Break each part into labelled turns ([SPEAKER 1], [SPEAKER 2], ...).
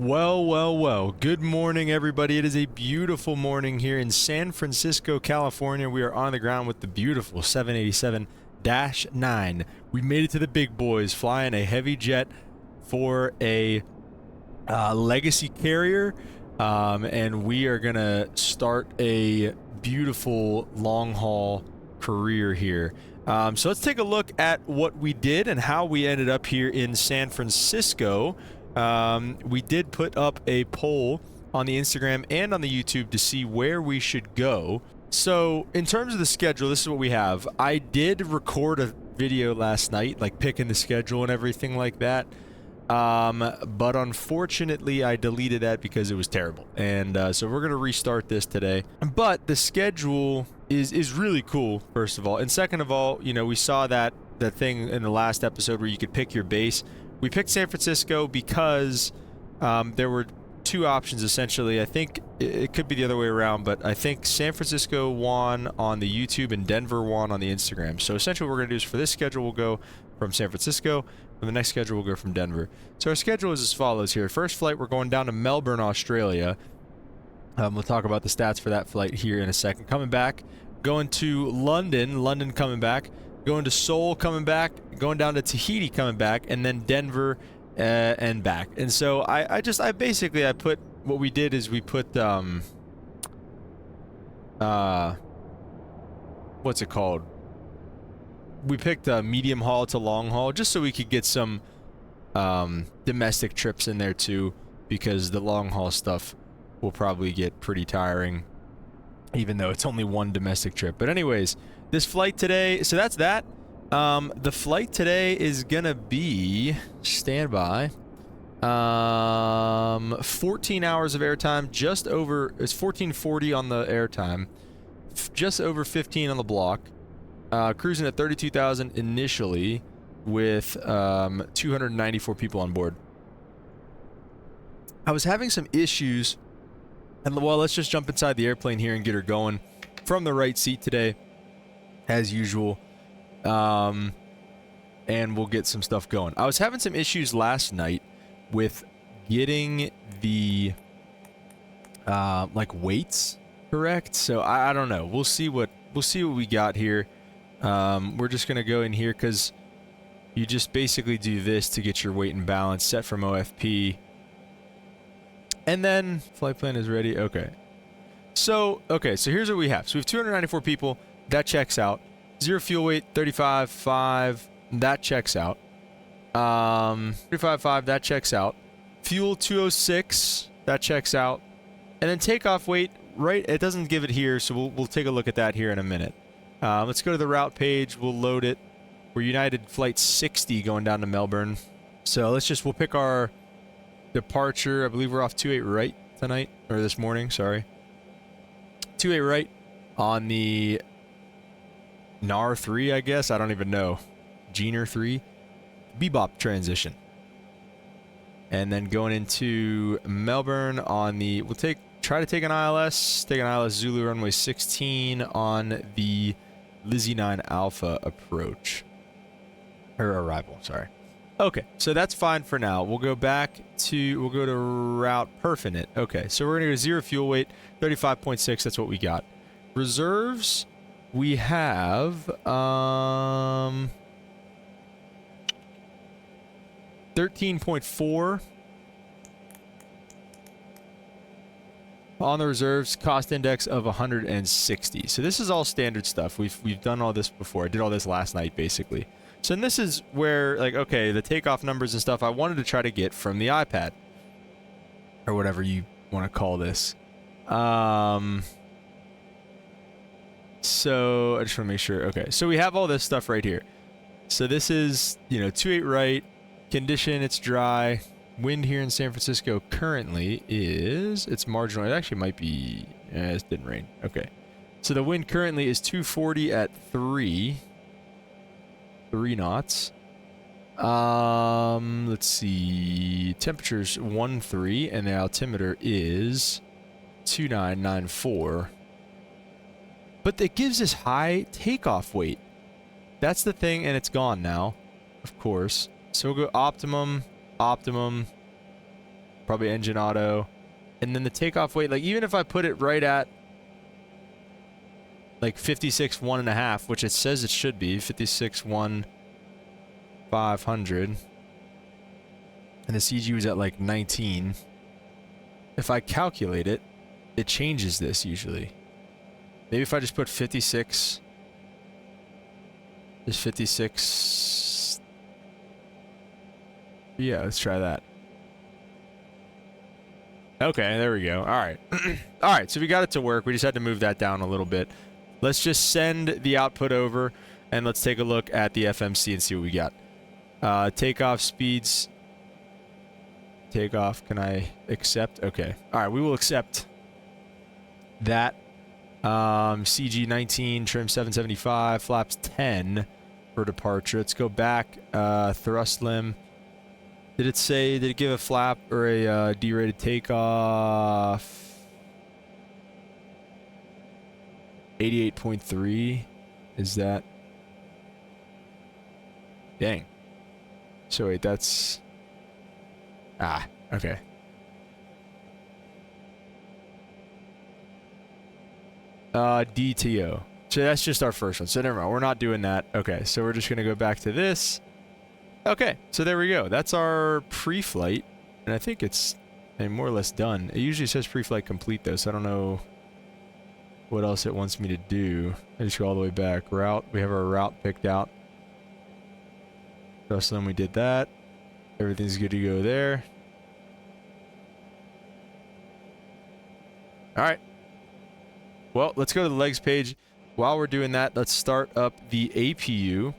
[SPEAKER 1] Well. Good morning, everybody. It is a beautiful morning here in San Francisco, California. We are on the ground with the beautiful 787-9. We made it to the big boys, flying a heavy jet for a legacy carrier, and we are going to start a beautiful long-haul career here. So let's take a look at what we did and how we ended up here in San Francisco. We did put up a poll on the Instagram and on the YouTube to see where we should go. So in terms of the schedule, this is what we have. I did record a video last night, like picking the schedule and everything like that. But unfortunately I deleted that because it was terrible. And so we're going to restart this today. But the schedule is really cool, first of all. And second of all, you know, we saw that thing in the last episode where you could pick your base. We picked San Francisco because there were two options, essentially. I think it could be the other way around, but I think San Francisco won on the YouTube and Denver won on the Instagram. So essentially what we're going to do is for this schedule, we'll go from San Francisco, and the next schedule will go from Denver. So our schedule is as follows here. First flight, we're going down to Melbourne, Australia. We'll talk about the stats for that flight here in a second. Coming back, going to London coming back. Going to Seoul, coming back, going down to Tahiti, coming back, and then Denver and back. And so I put, what we did is we put, what's it called? We picked medium haul to long haul just so we could get some domestic trips in there too, because the long haul stuff will probably get pretty tiring, even though it's only one domestic trip. But anyways, this flight today, so that's that. The flight today is gonna be, standby, 14 hours of airtime, just over, it's 1440 on the airtime, just over 15 on the block, cruising at 32,000 initially with 294 people on board. I was having some issues, and well, let's just jump inside the airplane here and get her going from the right seat today, as usual, and we'll get some stuff going. I was having some issues last night with getting the like weights correct, so I don't know. We'll see what we got here. We're just gonna go in here because you just basically do this to get your weight and balance set from OFP, and then flight plan is ready. Okay, so here's what we have. So we have 294 people. That checks out. Zero fuel weight, 35.5. That checks out. 35.5. That checks out. Fuel 206. That checks out. And then takeoff weight, right? It doesn't give it here, so we'll take a look at that here in a minute. Let's go to the route page. We'll load it. We're United Flight 60 going down to Melbourne. So we'll pick our departure. I believe we're off 28 right tonight, or this morning. Sorry. 28 right on the NAR 3, I guess. I don't even know. Jeaner 3. Bebop transition. And then going into Melbourne on the... We'll try to take an ILS. Take an ILS Zulu runway 16 on the Lizzie 9 Alpha approach. Or arrival, sorry. Okay, so that's fine for now. We'll go back to... We'll go to route Perfinite. Okay, so we're going to go zero fuel weight. 35.6, that's what we got. Reserves... We have 13.4 on the reserves, cost index of 160. So this is all standard stuff. We've done all this before. I did all this last night basically. So and this is where, like, okay, the takeoff numbers and stuff I wanted to try to get from the iPad or whatever you want to call this. So I just want to make sure. Okay, so we have all this stuff right here. So this is, you know, 28 right, condition, it's dry. Wind here in San Francisco currently is, it's marginal. It actually might be, it didn't rain. Okay. So the wind currently is 240 at 3 knots. Let's see. Temperature's 13 and the altimeter is 2994. But it gives us high takeoff weight. That's the thing, and it's gone now, of course. So we'll go optimum, probably engine auto. And then the takeoff weight, like even if I put it right at like 56 1.5, which it says it should be 56 1 500, and the CG was at like 19. If I calculate it, it changes this usually. Maybe if I just put 56, just 56. Yeah, let's try that. Okay, there we go. All right. All right, so we got it to work. We just had to move that down a little bit. Let's just send the output over, and let's take a look at the FMC and see what we got. Takeoff speeds. Takeoff, can I accept? Okay. All right, we will accept that. CG 19, trim 775, flaps 10 for departure. Let's go back. Thrust limb. Did it give a flap or a derated takeoff? 88.3. Is that? Dang. So wait, that's... Ah, okay. DTO. So that's just our first one. So never mind. We're not doing that. Okay, so we're just going to go back to this. Okay, so there we go. That's our pre-flight. And I think it's more or less done. It usually says pre-flight complete, though, so I don't know what else it wants me to do. I just go all the way back. Route. We have our route picked out. So then we did that. Everything's good to go there. All right. Well, let's go to the legs page. While we're doing that, let's start up the APU.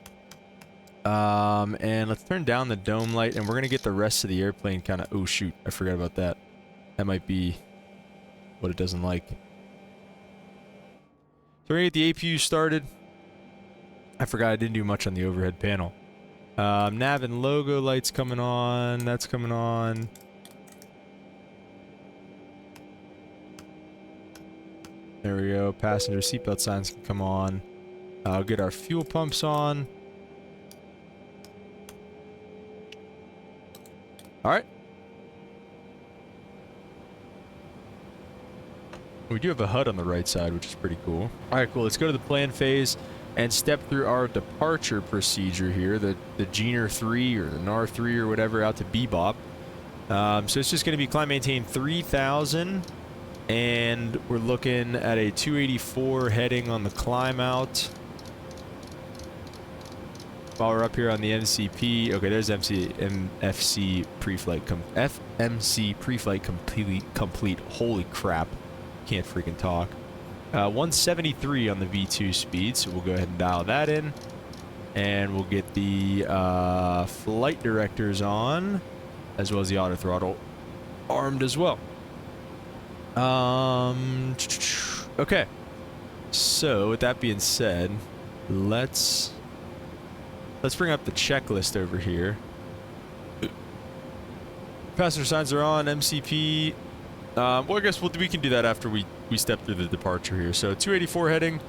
[SPEAKER 1] And let's turn down the dome light, and we're going to get the rest of the airplane kind of... Oh, shoot. I forgot about that. That might be what it doesn't like. So we're going to get the APU started. I forgot I didn't do much on the overhead panel. Nav and logo lights coming on. That's coming on. There we go. Passenger seatbelt signs can come on. I'll get our fuel pumps on. Alright. We do have a HUD on the right side, which is pretty cool. Alright, cool. Let's go to the plan phase and step through our departure procedure here. The Giner 3 or the NAR 3 or whatever out to Bebop. So it's just going to be climb maintain 3000. And we're looking at a 284 heading on the climb out. While we're up here on the MCP, okay, there's FMC pre-flight complete. Holy crap, can't freaking talk. 173 on the V2 speed, so we'll go ahead and dial that in, and we'll get the flight directors on, as well as the auto throttle armed as well. Okay. So with that being said, let's bring up the checklist over here. Passenger signs are on, MCP. Well, I guess we can do that after we step through the departure here. So 284 heading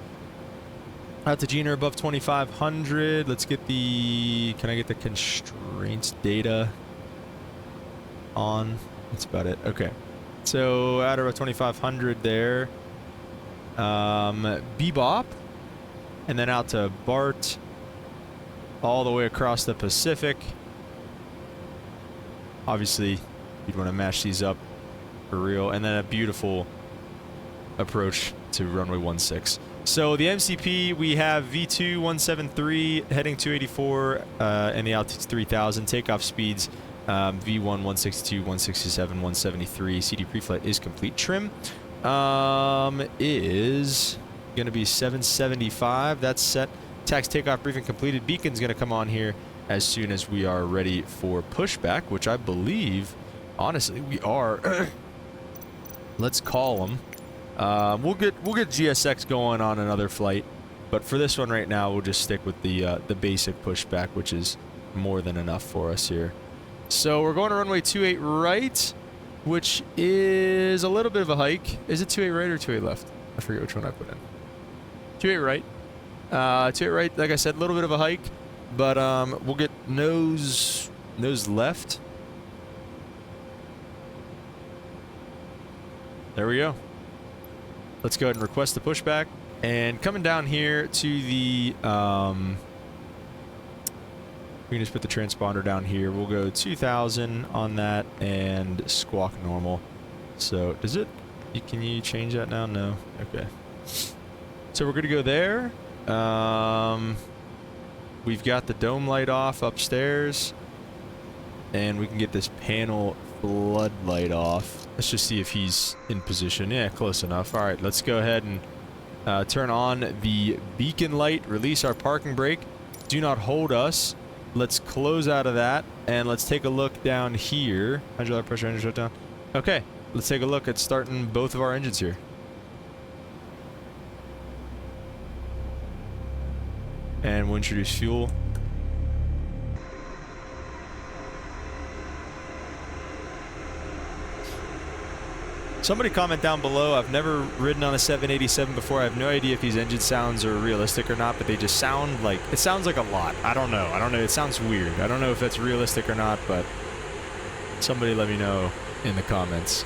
[SPEAKER 1] out to Giner above 2500. Let's get the... Can I get the constraints data on? That's about it. Okay. So at about 2500 there. Bebop. And then out to Bart. All the way across the Pacific. Obviously, you'd want to match these up for real. And then a beautiful approach to runway 16. So the MCP, we have V2 173 heading 284 and the altitude's 3000. Takeoff speeds V1 162, 167, 173. CD preflight is complete. Trim is going to be 775. That's set. Tax takeoff briefing completed. Beacon's going to come on here as soon as we are ready for pushback, which I believe, honestly, we are. Let's call them. We'll get GSX going on another flight, but for this one right now, we'll just stick with the basic pushback, which is more than enough for us here. So we're going to runway 28 right, which is a little bit of a hike. Is it 28 right or 28 left? I forget which one I put in. 28 right. 28 right, like I said, a little bit of a hike, but we'll get nose left. There we go. Let's go ahead and request the pushback. And coming down here to the, we can just put the transponder down here. We'll go 2000 on that and squawk normal. So, does it, can you change that now? No. Okay. So we're going to go there. We've got the dome light off upstairs. And we can get this panel floodlight off. Let's just see if he's in position. Yeah, close enough. All right, let's go ahead and turn on the beacon light, release our parking brake. Do not hold us. Let's close out of that, and let's take a look down here. Hydraulic pressure engine shutdown. Okay, let's take a look at starting both of our engines here. And we'll introduce fuel. Somebody comment down below. I've never ridden on a 787 before. I have no idea if these engine sounds are realistic or not, but they just sound like, it sounds like a lot. I don't know. It sounds weird. I don't know if that's realistic or not, but somebody let me know in the comments.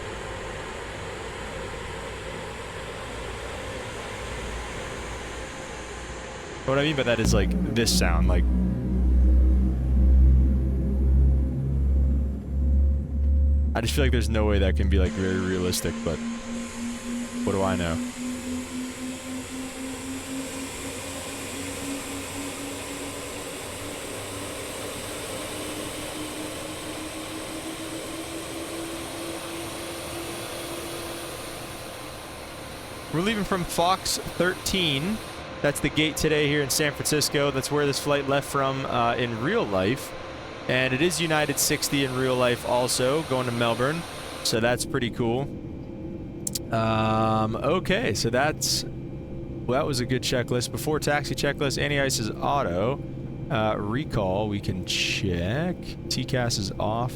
[SPEAKER 1] What I mean by that is like this sound, like, I just feel like there's no way that can be like very realistic, but what do I know? We're leaving from Fox 13. That's the gate today here in San Francisco. That's where this flight left from in real life. And it is United 60 in real life also, going to Melbourne. So that's pretty cool. Okay, so that's... Well, that was a good checklist. Before taxi checklist, anti-ice is auto. Recall, we can check. TCAS is off.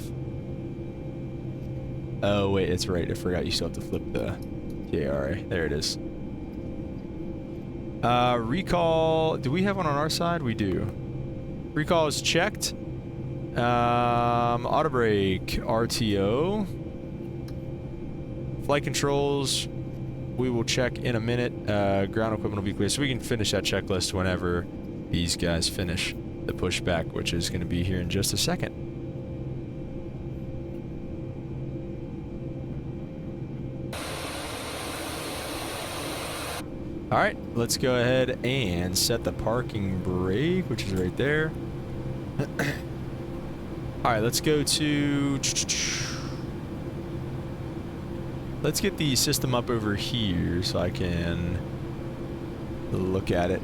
[SPEAKER 1] Oh, wait, that's right. I forgot you still have to flip the TARA. There it is. Recall, do we have one on our side? We do. Recall is checked. Auto brake, RTO. Flight controls, we will check in a minute. Ground equipment will be clear. So we can finish that checklist whenever these guys finish the pushback, which is going to be here in just a second. Alright, let's go ahead and set the parking brake, which is right there. Alright, let's go to... Let's get the system up over here so I can look at it.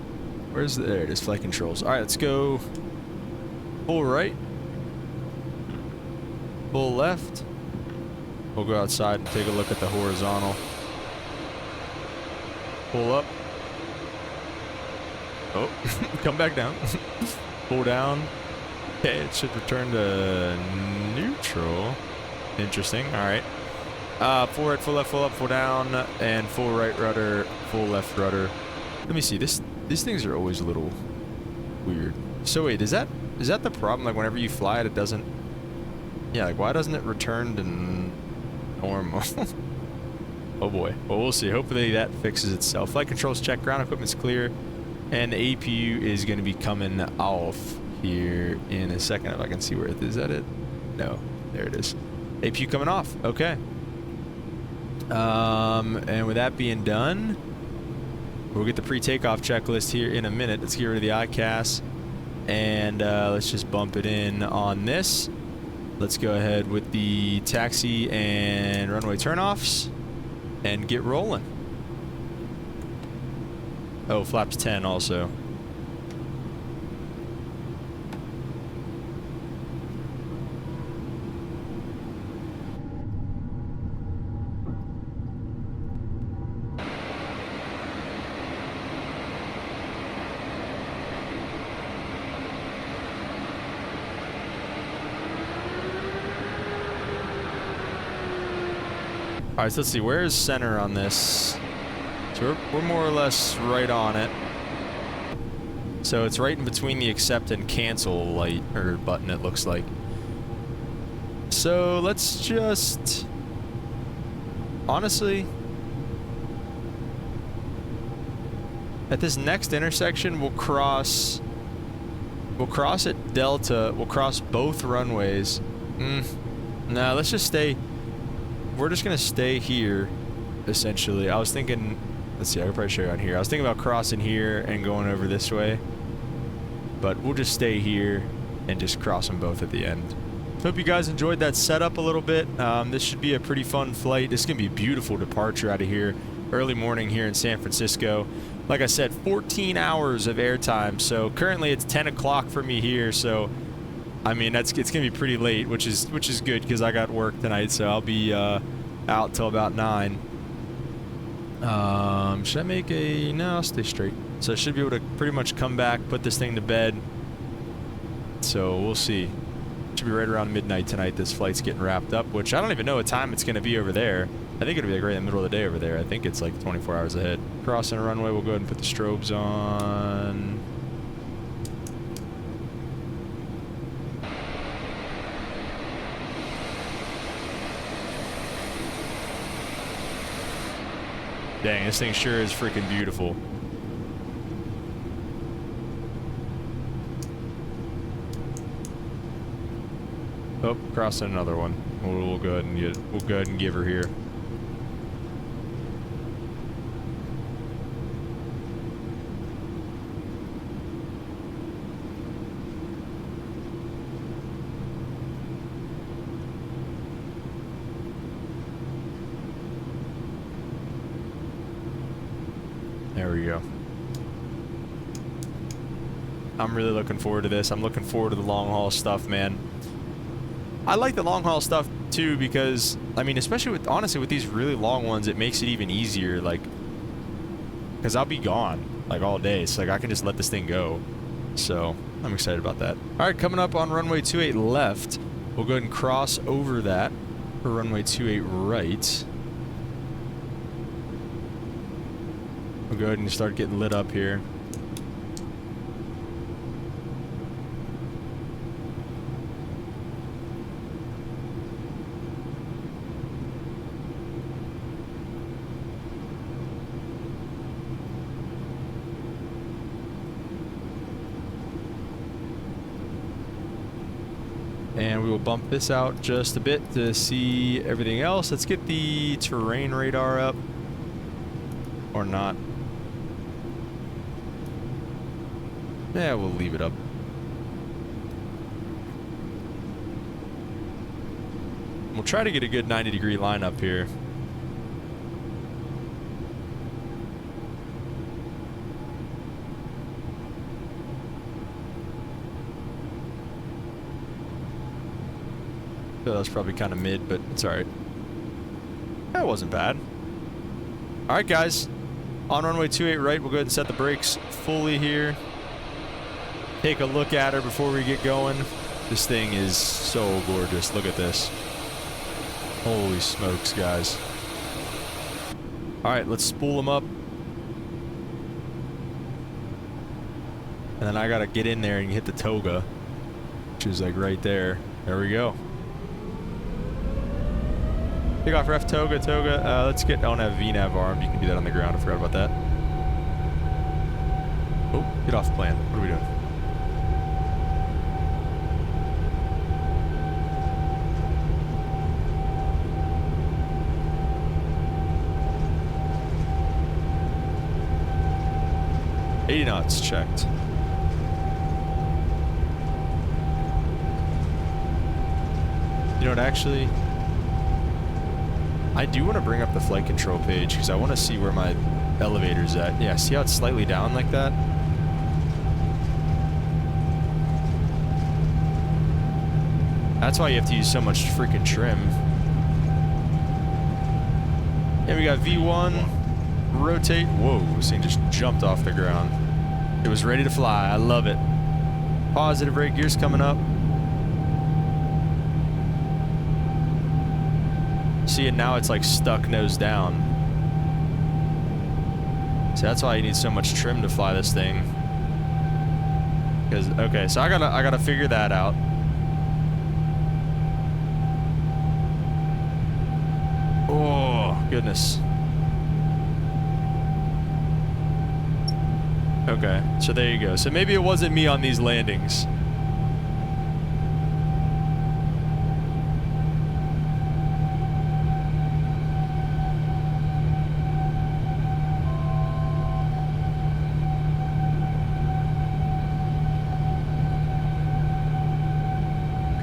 [SPEAKER 1] Where's the... There it is, flight controls. Alright, let's go full right. Full left. We'll go outside and take a look at the horizontal. Pull up. Oh, come back down. Pull down. Okay, it should return to neutral. Interesting. All right. Full right, full left, full up, full down, and full right rudder, full left rudder. Let me see. These things are always a little weird. So wait, is that the problem? Like whenever you fly it, it doesn't. Yeah. Like why doesn't it return to normal? Oh boy. Well, we'll see. Hopefully that fixes itself. Flight controls check. Ground equipment's clear, and the APU is going to be coming off here in a second. If I can see where it is. Is that it? No. There it is. APU coming off. Okay. And with that being done, we'll get the pre-takeoff checklist here in a minute. Let's get rid of the ICAS, and let's just bump it in on this. Let's go ahead with the taxi and runway turnoffs and get rolling. Oh, flaps 10 also. Alright, so let's see, where is center on this? So we're more or less right on it. So it's right in between the accept and cancel light, or button, it looks like. So let's just honestly, at this next intersection, we'll cross at Delta. We'll cross both runways. No, let's just stay. We're just gonna stay here, essentially. I was thinking, let's see, I could probably show you on here. I was thinking about crossing here and going over this way, but we'll just stay here and just cross them both at the end. Hope you guys enjoyed that setup a little bit. This should be a pretty fun flight. This is gonna be a beautiful departure out of here. Early morning here in San Francisco. Like I said, 14 hours of airtime. So currently it's 10 o'clock for me here. So I mean, it's gonna be pretty late, which is good because I got work tonight. So I'll be out till about 9. Should I make a... No, I'll stay straight. So I should be able to pretty much come back, put this thing to bed. So we'll see. Should be right around midnight tonight. This flight's getting wrapped up, which I don't even know what time it's gonna be over there. I think it'll be like right in the middle of the day over there. I think it's like 24 hours ahead. Crossing a runway, we'll go ahead and put the strobes on. Dang, this thing sure is freaking beautiful. Oh, crossing another one. We'll go ahead and give her here. There we go. I'm really looking forward to this. I'm looking forward to the long haul stuff, man. I like the long haul stuff too because, I mean, especially with, honestly, with these really long ones, it makes it even easier, like, because I'll be gone, like, all day. So, like, I can just let this thing go. So, I'm excited about that. All right, coming up on runway 28 left, we'll go ahead and cross over that for runway 28 right. We'll go ahead and start getting lit up here. And we will bump this out just a bit to see everything else. Let's get the terrain radar up. Or not. Yeah, we'll leave it up. We'll try to get a good 90-degree line up here. So that was probably kind of mid, but it's alright. That wasn't bad. Alright, guys. On runway 28 right, we'll go ahead and set the brakes fully here. Take a look at her before we get going. This thing is so gorgeous. Look at this. Holy smokes, guys. Alright, let's spool them up. And then I gotta get in there and hit the toga, which is like right there. There we go. Takeoff ref toga. Let's get, I don't have VNAV armed. You can do that on the ground. I forgot about that. Oh, get off the plan. What are we doing? $80 knots checked. You know what, actually, I do want to bring up the flight control page because I want to see where my elevator's at. Yeah, see how it's slightly down like that? That's why you have to use so much freaking trim. And we got V1, rotate. Whoa, this thing just jumped off the ground. It was ready to fly. I love it. Positive rate gear's coming up. See, and now it's like stuck nose down. So that's why you need so much trim to fly this thing. Because, okay, so I gotta figure that out. Oh, goodness. Okay, so there you go. So maybe it wasn't me on these landings.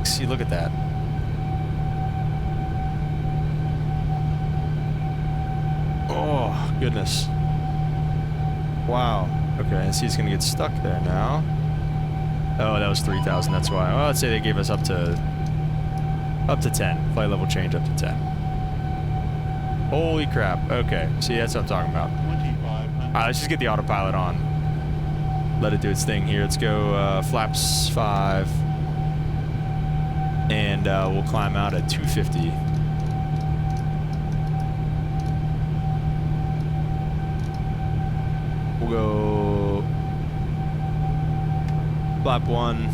[SPEAKER 1] See, look at that. Oh, goodness. Wow. Okay, and see, it's gonna get stuck there now. Oh, that was 3,000, that's why. Well, let's say they gave us up to 10. Flight level change up to 10. Holy crap. Okay, see, that's what I'm talking about.
[SPEAKER 2] 25.
[SPEAKER 1] Alright, let's just get the autopilot on. Let it do its thing here. Let's go flaps 5. And we'll climb out at 250. We'll go flap 1.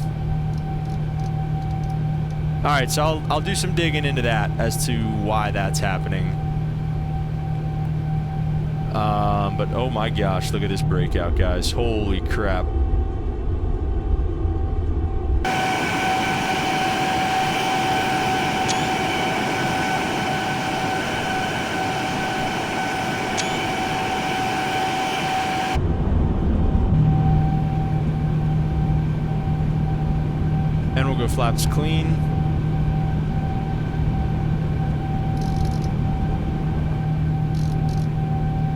[SPEAKER 1] All right, so I'll do some digging into that as to why that's happening. But oh my gosh, look at this breakout, guys. Holy crap. And we'll go flaps clean.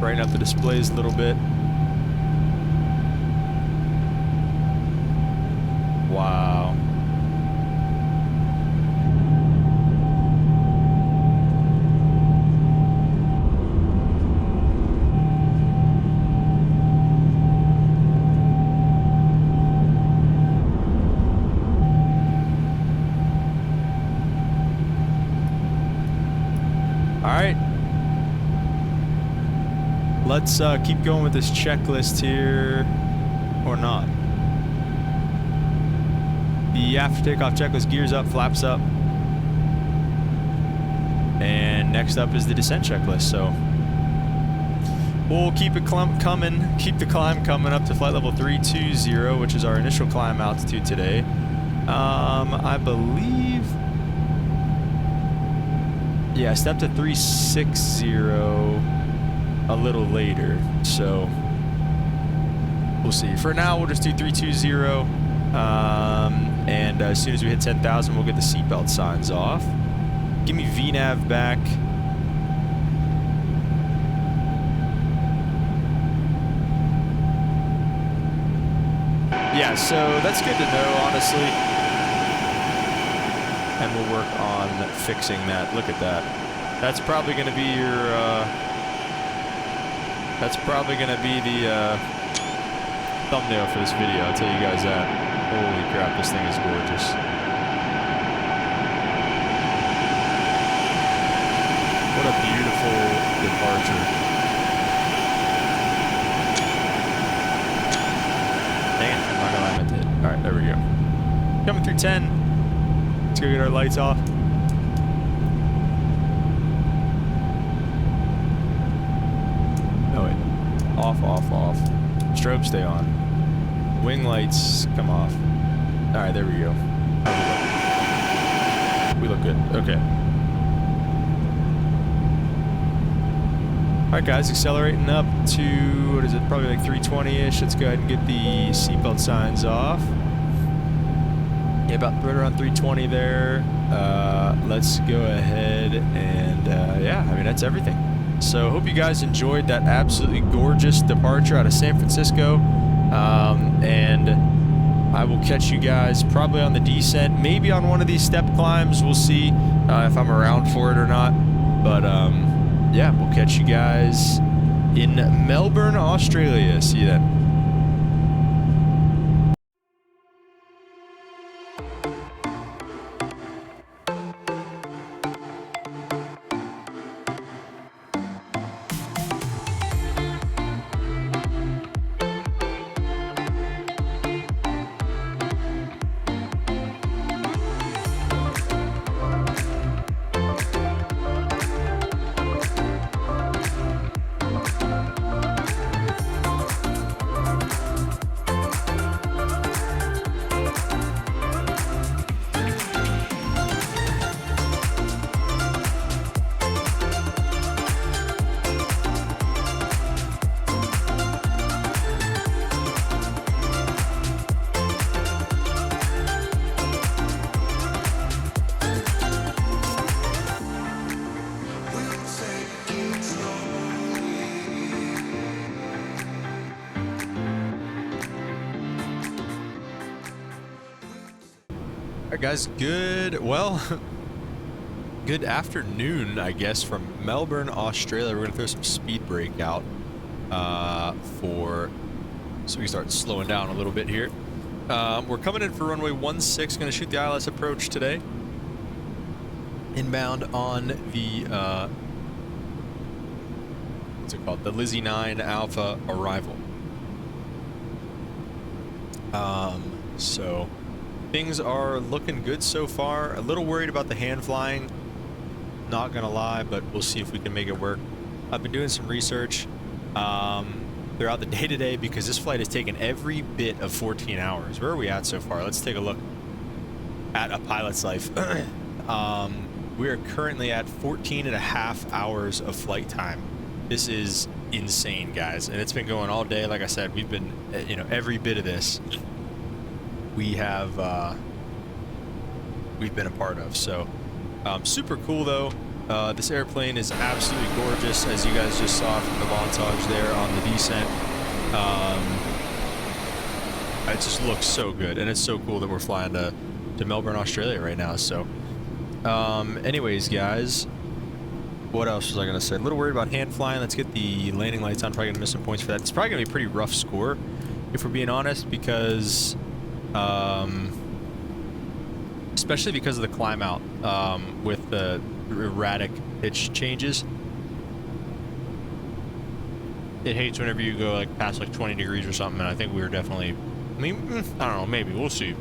[SPEAKER 1] Brighten up the displays a little bit. Wow. All right. Let's keep going with this checklist here, or not. The after takeoff checklist: gears up, flaps up. And next up is the descent checklist, so we'll keep it coming, keep the climb coming up to flight level 320, which is our initial climb altitude today. I believe, yeah, I stepped to 360 a little later, so we'll see. For now, we'll just do 320, and as soon as we hit 10,000, we'll get the seatbelt signs off. Give me VNAV back. Yeah, so that's good to know, honestly. And we'll work on fixing that. Look at that. That's probably going to be your, that's probably going to be the thumbnail for this video. I'll tell you guys that. Holy crap, this thing is gorgeous. What a beautiful departure. Dang it, I'm not gonna limit it. Alright, there we go. Coming through 10. Let's go get our lights off. Oh wait. Off, off, off. Strobe stay on. Wing lights come off. Alright, there we go. How do we look? We look good. Okay. Alright guys, accelerating up to, what is it, probably like 320-ish. Let's go ahead and get the seatbelt signs off. Yeah, about right around 320 there. Let's go ahead and, yeah, I mean, that's everything. So hope you guys enjoyed that absolutely gorgeous departure out of San Francisco. And I will catch you guys probably on the descent, maybe on one of these step climbs. We'll see if I'm around for it or not. But, yeah, we'll catch you guys in Melbourne, Australia. See you then. guys, good, well, good afternoon, I guess, from Melbourne, Australia. We're going to throw some speed brake out so we can start slowing down a little bit here. We're coming in for runway 16, going to shoot the ILS approach today. Inbound on the, what's it called? The Lizzie 9 Alpha arrival. So things are looking good so far. A little worried about the hand flying, not gonna lie, but we'll see if we can make it work. I've been doing some research throughout the day today because this flight has taken every bit of 14 hours. Where are we at so far? Let's take a look at a pilot's life. We are currently at 14 and a half hours of flight time. This is insane, guys, and it's been going all day. Like I said, we've been, you know, every bit of this we have we've been a part of. So super cool though. This airplane is absolutely gorgeous, as you guys just saw from the montage there on the descent. It just looks so good, and it's so cool that we're flying to Melbourne, Australia right now. So anyways, guys, what else was I gonna say? A little worried about hand flying. Let's get the landing lights on. Probably gonna miss some points for that. It's probably gonna be a pretty rough score, if we're being honest, because especially because of the climb out with the erratic pitch changes. It hates whenever you go like past like 20 degrees or something, and I think we were definitely, I mean, I don't know, maybe, we'll see.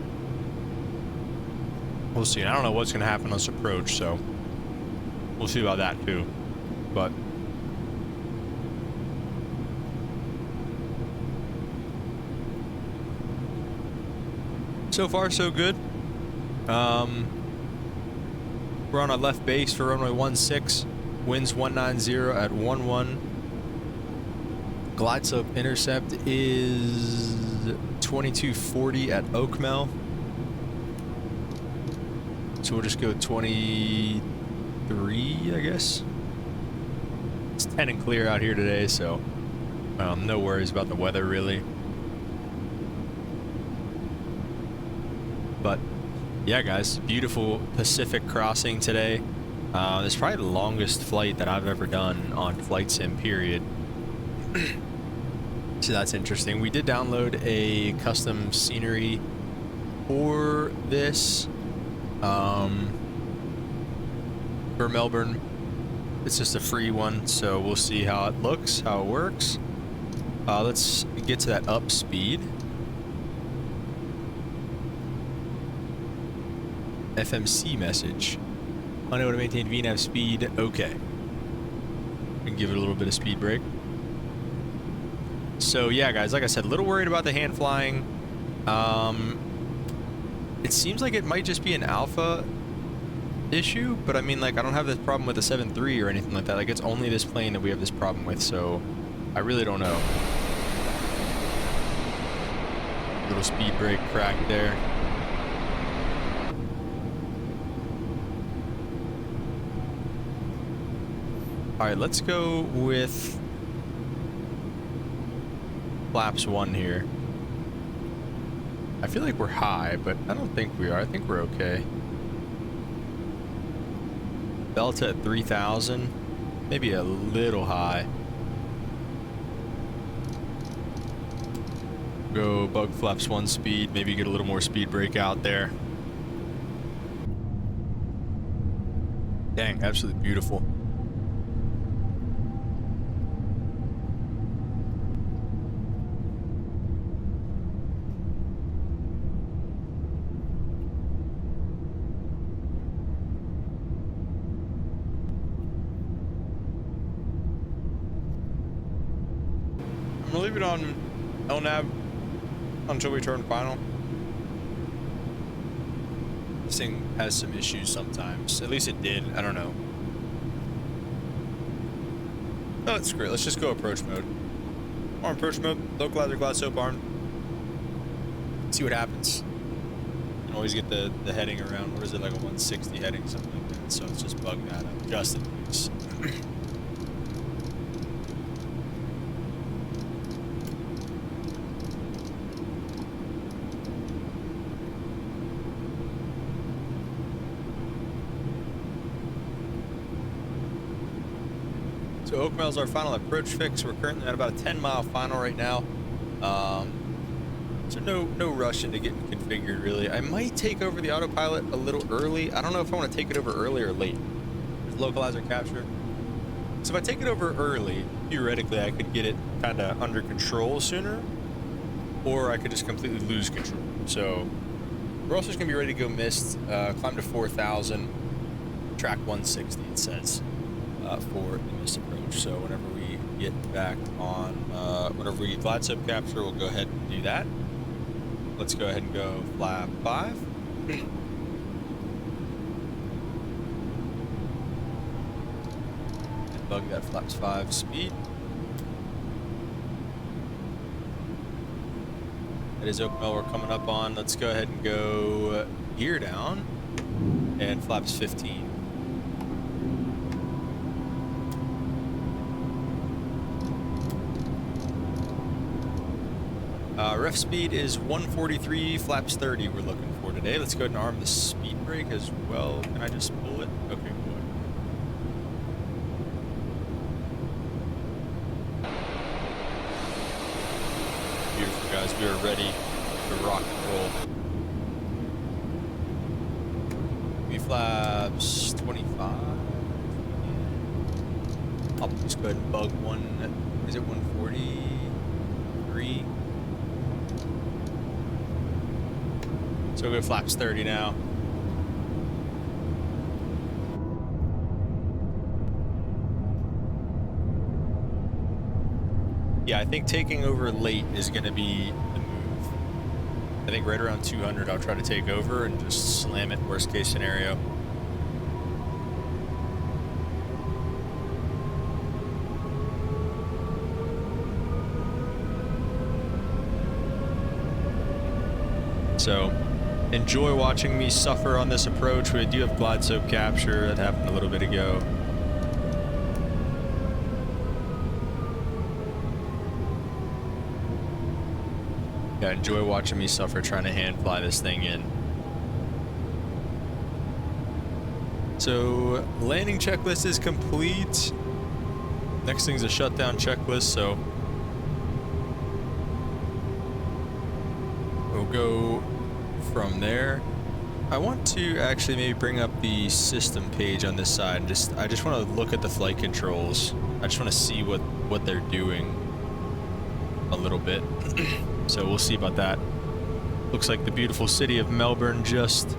[SPEAKER 1] We'll see. I don't know what's gonna happen on this approach, so we'll see about that too. But so far so good. We're on our left base for runway 16, winds 190 at 11. Glide slope intercept is 2240 at Oakmel. So we'll just go 23, I guess. It's 10 and clear out here today, so no worries about the weather really. But yeah, guys, beautiful Pacific crossing today. This is probably the longest flight that I've ever done on Flight Sim, period. So that's interesting. We did download a custom scenery for this for Melbourne. It's just a free one, so we'll see how it looks, how it works. Let's get to that up speed. FMC message. Unable to maintain VNAV speed. Okay. We can give it a little bit of speed break. So yeah, guys, like I said, a little worried about the hand flying. It seems like it might just be an alpha issue, but I mean, like, I don't have this problem with the 7.3 or anything like that. Like, it's only this plane that we have this problem with, so I really don't know. Little speed brake crack there. Alright, let's go with flaps 1 here. I feel like we're high, but I don't think we are. I think we're okay. Delta at 3,000. Maybe a little high. Go bug flaps 1 speed. Maybe get a little more speed brake out there. Dang, absolutely beautiful. I'm gonna leave it on LNAV until we turn final. This thing has some issues sometimes. At least it did. I don't know. Oh, it's great. Let's just go approach mode. On approach mode, low glider, glide soap arm. See what happens. You can always get the heading around. What is it, like a 160 heading, something like that. So let's just bug that up just in case. So Oakmel's our final approach fix. We're currently at about a 10-mile final right now. So no rush into getting configured, really. I might take over the autopilot a little early. I don't know if I want to take it over early or late. There's localizer capture. So if I take it over early, theoretically I could get it kind of under control sooner, or I could just completely lose control. So we're also just going to be ready to go mist, climb to 4,000, track 160 it says, for the mist approach. So whenever we get back on, whenever we get glide slope capture, we'll go ahead and do that. Let's go ahead and go flap 5. And bug that flaps 5 speed. That is Oakmel we're coming up on. Let's go ahead and go gear down and flaps 15. Ref speed is 143, flaps 30 we're looking for today. Let's go ahead and arm the speed brake as well. Can I just pull it? Okay, good. Beautiful, guys. We are ready to rock and roll. We flaps 25. I'll just go ahead and bug one. Is it 143? So we'll go flaps 30 now. Yeah, I think taking over late is going to be the move. I think right around 200 I'll try to take over and just slam it, worst case scenario. So enjoy watching me suffer on this approach. We do have glide slope capture that happened a little bit ago. Yeah, enjoy watching me suffer trying to hand fly this thing in. So landing checklist is complete. Next thing's a shutdown checklist, so we'll go from there. I want to actually maybe bring up the system page on this side and I just want to look at the flight controls. I just want to see what they're doing a little bit. So we'll see about that. Looks like the beautiful city of Melbourne just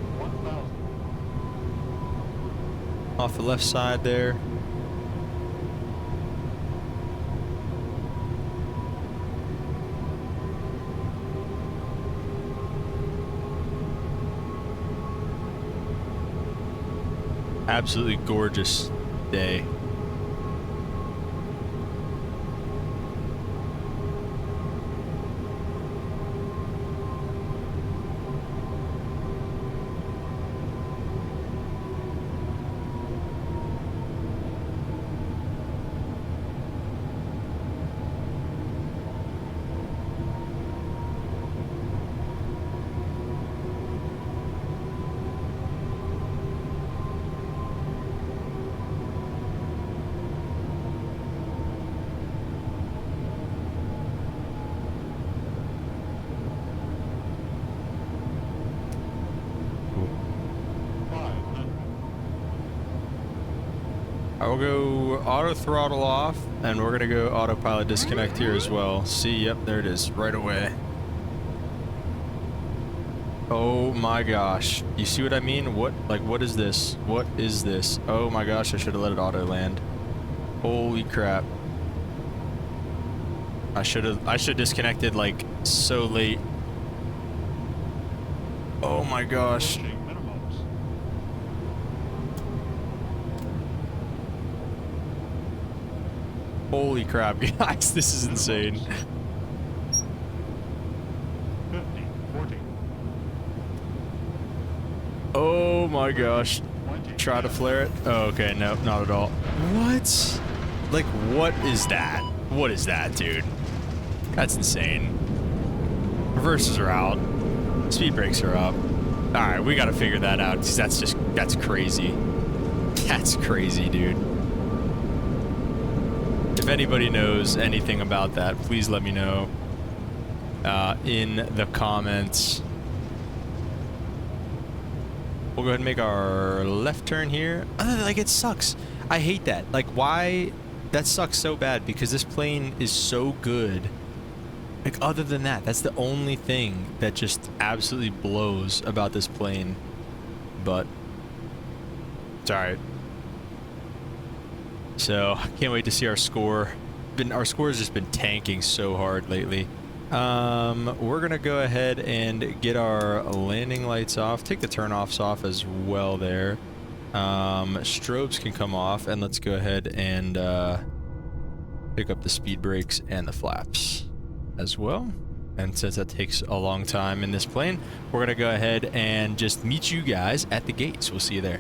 [SPEAKER 1] off the left side there. Absolutely gorgeous day. I will go auto throttle off, and we're gonna go autopilot disconnect here as well. See, yep, there it is, right away. Oh my gosh, you see what I mean? What is this? What is this? Oh my gosh, I should have let it auto land. Holy crap. I should disconnected like so late. Oh my gosh. Holy crap, guys, this is insane.
[SPEAKER 2] 50, 40.
[SPEAKER 1] Oh my gosh. Try to flare it. Oh, okay, no, not at all. What? Like, what is that? What is that, dude? That's insane. Reverses are out. Speed brakes are up. Alright, we gotta figure that out, because that's crazy. That's crazy, dude. If anybody knows anything about that, please let me know in the comments. We'll go ahead and make our left turn here. Like, it sucks. I hate that. Like, why? That sucks so bad because this plane is so good. Like, other than that, that's the only thing that just absolutely blows about this plane. But it's alright. So, can't wait to see our score. Our score has just been tanking so hard lately. We're gonna go ahead and get our landing lights off. Take the turn-offs off as well there. Strobes can come off, and let's go ahead and pick up the speed brakes and the flaps as well. And since that takes a long time in this plane, we're gonna go ahead and just meet you guys at the gates. We'll see you there.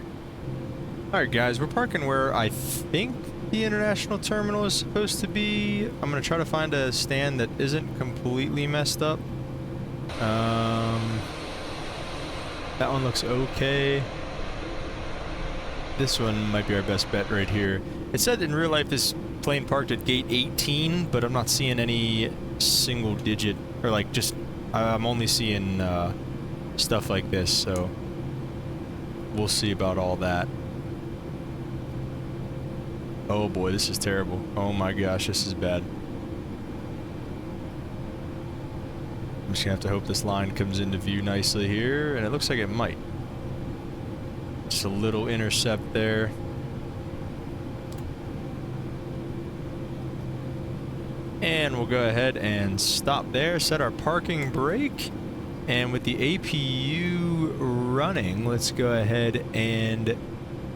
[SPEAKER 1] Alright guys, we're parking where I think the international terminal is supposed to be. I'm gonna try to find a stand that isn't completely messed up. That one looks okay. This one might be our best bet right here. It said in real life this plane parked at gate 18, but I'm not seeing any single digit, or like just, I'm only seeing stuff like this, so we'll see about all that. Oh boy, this is terrible. Oh my gosh, this is bad. I'm just gonna have to hope this line comes into view nicely here, and it looks like it might. Just a little intercept there. And we'll go ahead and stop there, set our parking brake, and with the APU running, let's go ahead and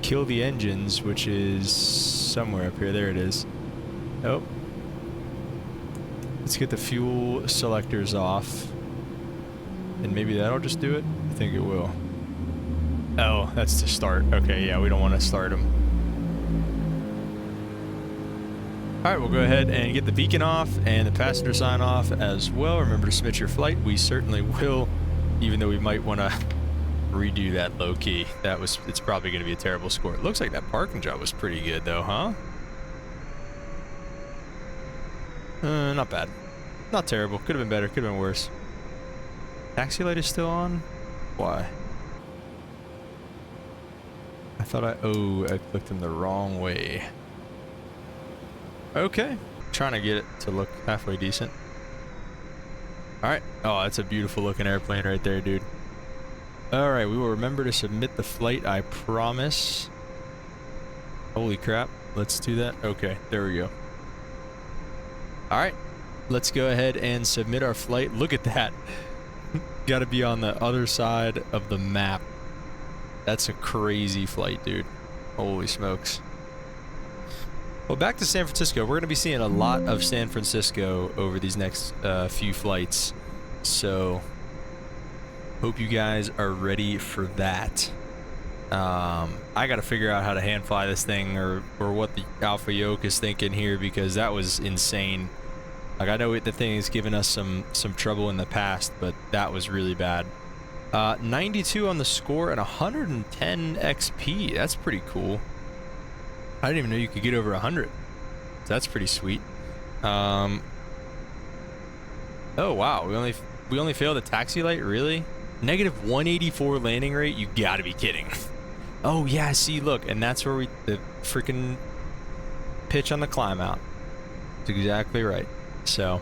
[SPEAKER 1] kill the engines, which is somewhere up here. There it is. Oh. Let's get the fuel selectors off. And maybe that'll just do it? I think it will. Oh, that's to start. Okay, yeah, we don't want to start them. Alright, we'll go ahead and get the beacon off and the passenger sign off as well. Remember to submit your flight. We certainly will, even though we might want to redo that low key. It's probably going to be a terrible score. It looks like that parking job was pretty good though, huh? Not bad. Not terrible. Could have been better. Could have been worse. Taxi light is still on? Why? I thought I clicked in the wrong way. Okay. Trying to get it to look halfway decent. Alright. Oh, that's a beautiful looking airplane right there, dude. Alright, we will remember to submit the flight, I promise. Holy crap. Let's do that. Okay, there we go. Alright, let's go ahead and submit our flight. Look at that. Gotta be on the other side of the map. That's a crazy flight, dude. Holy smokes. Well, back to San Francisco. We're gonna be seeing a lot of San Francisco over these next few flights. So hope you guys are ready for that. I gotta figure out how to hand fly this thing, or what the Alpha Yoke is thinking here, because that was insane. Like, I know the thing has given us some trouble in the past, but that was really bad. 92 on the score and 110 XP. That's pretty cool. I didn't even know you could get over 100. So that's pretty sweet. Oh wow, we only failed a taxi light, really? Negative 184 landing rate? You gotta be kidding. Oh yeah, see, look, and that's where the freaking pitch on the climb out. That's exactly right. So,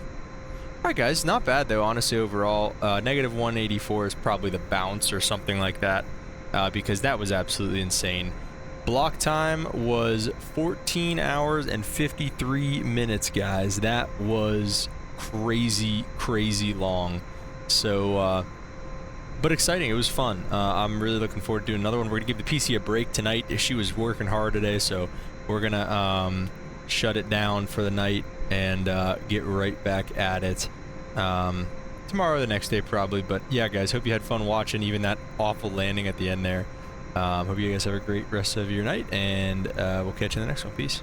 [SPEAKER 1] alright guys, not bad though, honestly, overall. Negative 184 is probably the bounce or something like that, because that was absolutely insane. Block time was 14 hours and 53 minutes, guys. That was crazy, crazy long. So, but exciting. It was fun. I'm really looking forward to doing another one. We're gonna give the PC a break tonight. She was working hard today, so we're gonna shut it down for the night and get right back at it tomorrow or the next day probably. But yeah, guys, hope you had fun watching even that awful landing at the end there. Hope you guys have a great rest of your night, and we'll catch you in the next one. Peace.